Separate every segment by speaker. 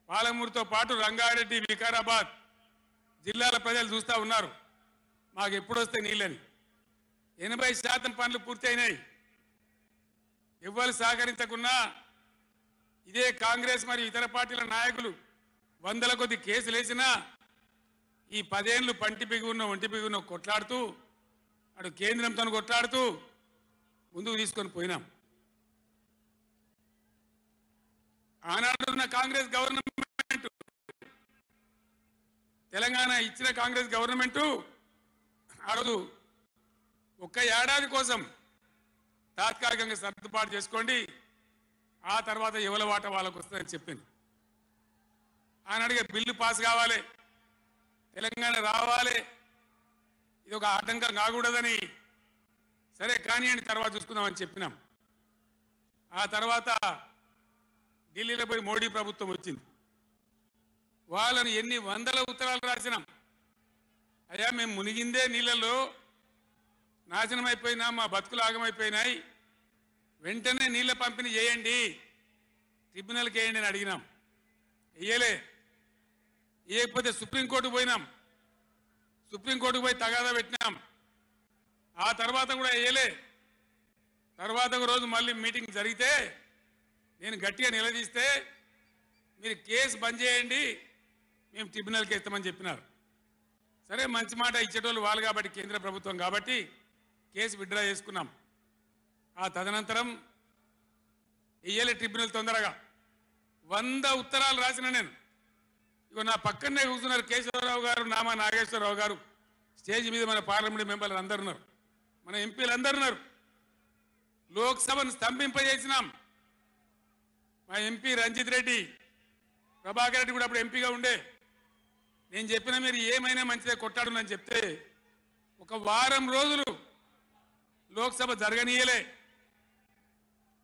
Speaker 1: పాలమూరుతో పాటు రంగారెడ్డి వికారాబాద్ జిల్లాల ప్రజలు చూస్తూ ఉన్నారు మాకు ఎప్పుడు వస్తే నీళ్ళని 80% పనులు పూర్తయినాయి ఎవ్వరు సహకరించకున్నా ఇదే కాంగ్రెస్ మరియు ఇతర పార్టీల నాయకులు వందల కొద్ది కేసులు వేసినా ఈ 10 ఏళ్లు పంటి బిగున్న ఒంటి బిగున్న కొట్లాడుతూ అటు కేంద్రంతో కొట్లాడుతూ ముందుకు తీసుకొని పోయినాం ఆనాడున్న కాంగ్రెస్ గవర్నమెంట్ తెలంగాణ ఇచ్చిన కాంగ్రెస్ గవర్నమెంట్ ఆ రోజు ఒక్క ఏడాది కోసం తాత్కాలికంగా సర్దుబాటు చేసుకోండి ఆ తర్వాత ఎవల వాట వాళ్ళకు వస్తుందని చెప్పింది ఆనాడిగా బిల్లు పాస్ కావాలి తెలంగాణ రావాలి ఇది ఒక ఆటంకం కాకూడదని సరే కానివ్వండి తర్వాత చూసుకుందామని చెప్పినాం ఆ తర్వాత ఢిల్లీలో పోయి మోడీ ప్రభుత్వం వచ్చింది వాళ్ళని ఎన్ని వందల ఉత్తరాలు రాసినాం అయ్యా మేము మునిగిందే నీళ్ళలో నాశనం అయిపోయినా మా బతుకులు ఆగమైపోయినాయి వెంటనే నీళ్ళ పంపిణీ చేయండి ట్రిబ్యునల్కి వేయండి అని అడిగినాం వేయలే వేయకపోతే సుప్రీంకోర్టుకు పోయినాం సుప్రీంకోర్టుకు పోయి తగాదా పెట్టినాం ఆ తర్వాత కూడా వేయలే తర్వాత ఒక రోజు మళ్ళీ మీటింగ్ జరిగితే నేను గట్టిగా నిలదీస్తే మీరు కేసు బంద్ చేయండి మేము ట్రిబ్యునల్కి ఇస్తామని చెప్పినారు సరే మంచి మాట ఇచ్చేటోళ్ళు వాళ్ళు కాబట్టి కేంద్ర ప్రభుత్వం కాబట్టి కేసు విత్డ్రా చేసుకున్నాం ఆ తదనంతరం ఇయ్యలే ట్రిబ్యునల్ తొందరగా 100 ఉత్తరాలు రాసిన నేను ఇగో నా పక్కనే కూర్చున్నారు కేశవరావు గారు నామా నాగేశ్వరరావు గారు స్టేజ్ మీద మన పార్లమెంట్ మెంబర్లు అందరు ఉన్నారు మన ఎంపీలు అందరు ఉన్నారు లోక్సభను స్తంభింపజేసినాం మా ఎంపీ రంజిత్ రెడ్డి ప్రభాకర్ రెడ్డి కూడా అప్పుడు ఎంపీగా ఉండే నేను చెప్పిన మీరు ఏమైనా మంచిదే కొట్టాడునని చెప్తే ఒక వారం రోజులు లోక్సభ జరగనీయలే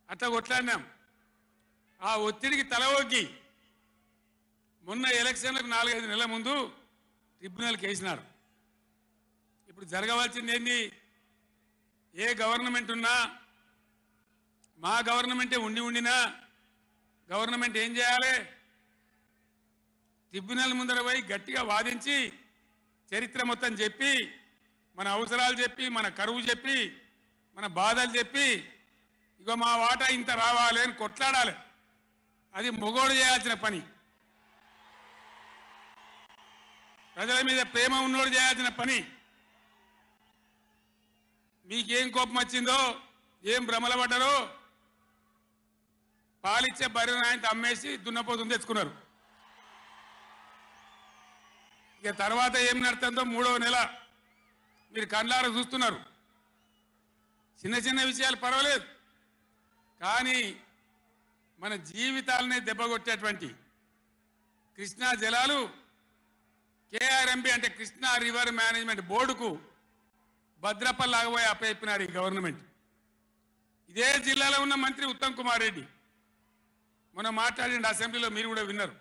Speaker 1: అట్లా కొట్లాడినాం ఆ ఒత్తిడికి తల ఒగ్గి మొన్న ఎలక్షన్లకు 4-5 నెలల ముందు ట్రిబ్యునల్కి వేసినారు ఇప్పుడు జరగవలసింది ఏంది ఏ గవర్నమెంట్ ఉన్నా మా గవర్నమెంటే ఉండినా గవర్నమెంట్ ఏం చేయాలి ట్రిబ్యునల్ ముందర పోయి గట్టిగా వాదించి చరిత్ర మొత్తం చెప్పి మన అవసరాలు చెప్పి మన కరువు చెప్పి మన బాధలు చెప్పి ఇగో మా వాటా ఇంత రావాలి అని కొట్లాడాలి అది మొగోడు చేయాల్సిన పని ప్రజల మీద ప్రేమ ఉన్నోడు చేయాల్సిన పని మీకేం కోపం వచ్చిందో ఏం భ్రమల పడ్డారో పాలిచ్చే బర్రెను ఆయన అమ్మేసి దున్నపోతుని తెచ్చుకున్నారు ఇక తర్వాత ఏం నడుతుందో 3వ నెల మీరు కళ్ళారా చూస్తున్నారు చిన్న చిన్న విషయాలు పర్వాలేదు కానీ మన జీవితాలనే దెబ్బకొట్టేటువంటి కృష్ణా జలాలు కేఆర్ఎంబి అంటే కృష్ణా రివర్ మేనేజ్మెంట్ బోర్డుకు భద్రపల్లాగబోయి అప్పయిపోయినారు ఈ గవర్నమెంట్ ఇదే జిల్లాలో ఉన్న మంత్రి ఉత్తమ్ కుమార్ రెడ్డి మొన్న మాట్లాడిండి అసెంబ్లీలో మీరు కూడా విన్నారు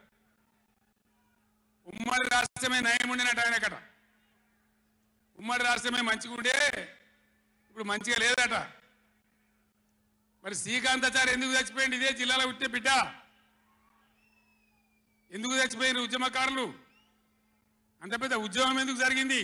Speaker 1: ఉమ్మడి రాష్ట్రమే నయం ఉండినట్టు ఆయనకట ఉమ్మడి రాష్ట్రమే మంచిగా ఉండే ఇప్పుడు మంచిగా లేదట మరి శ్రీకాంతాచారి ఎందుకు చచ్చిపోయింది ఇదే జిల్లాలో ఉంటే బిడ్డ ఎందుకు చచ్చిపోయిన ఉద్యమకారులు అంత పెద్ద ఉద్యమం ఎందుకు జరిగింది